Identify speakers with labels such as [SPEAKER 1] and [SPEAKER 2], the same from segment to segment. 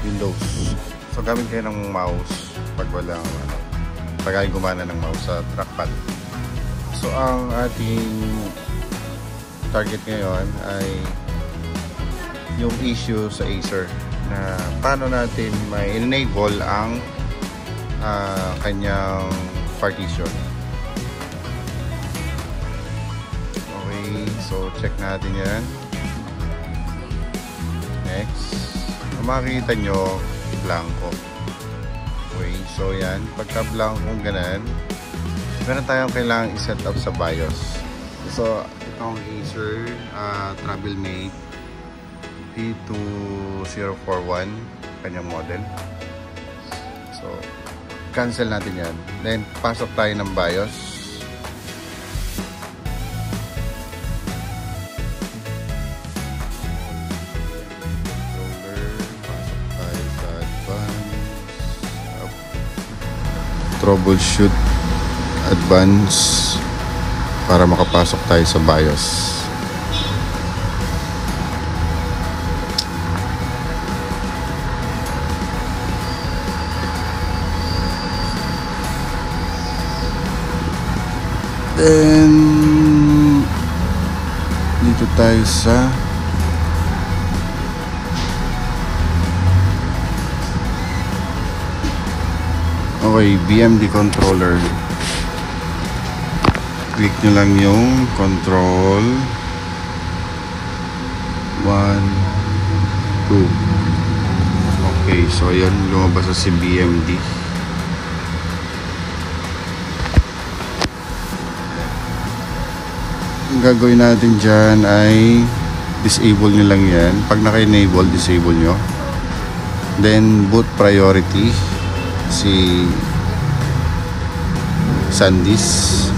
[SPEAKER 1] Windows. So gamit kayo ng mouse pag walang pag gumana ng mouse sa trackpad. So ang ating target ngayon ay yung issue sa Acer na paano natin may enable ang kanyang partition. Okay, so check natin yan. Next, makikita nyo blanco. Okay, so yan, pagka blanco ganan, meron tayong kailangang i-set up sa BIOS. So itong Acer Travelmate P2041 kanyang model. So cancel natin yan, then pasok tayo ng BIOS. Pasok tayo sa advanced, troubleshoot advanced para makapasok tayo sa BIOS. Then dito tayo sa BMD controller. Click nyo lang yung control 1, 2. Okay, so yun, lumabas na si BMD. Ang gagawin natin dyan ay disable nyo lang yan. Pag naka-enable, disable nyo. Then boot priority si SanDisk.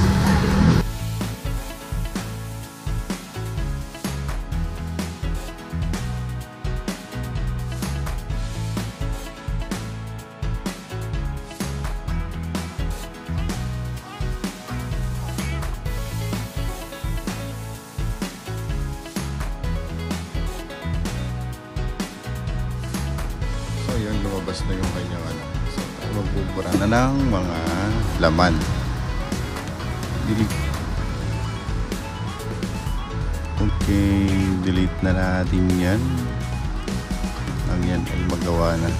[SPEAKER 1] So yun, lumabas na yung kanyang so magbubura na ng mga laman. Delete. Okay, delete na natin yan. Ang yan ay magawa na.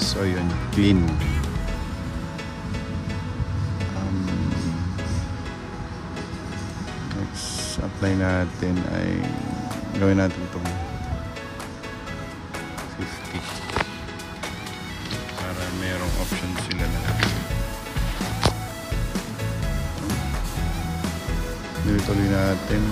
[SPEAKER 1] So yun, clean. Next apply natin ay gawin natin itong 50 para merong option sila na tuloy natin.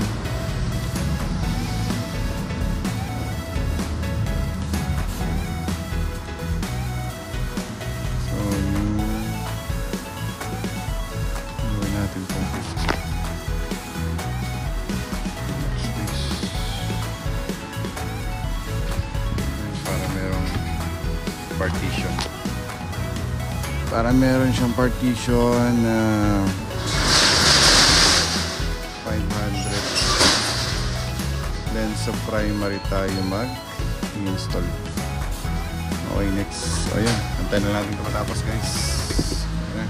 [SPEAKER 1] So gawin natin itong 50 partition. Para meron siyang partition na 500. Then sa primary tayo mag-install. Okay, next. So ayan, antayin na natin ito matapos guys. Ayan.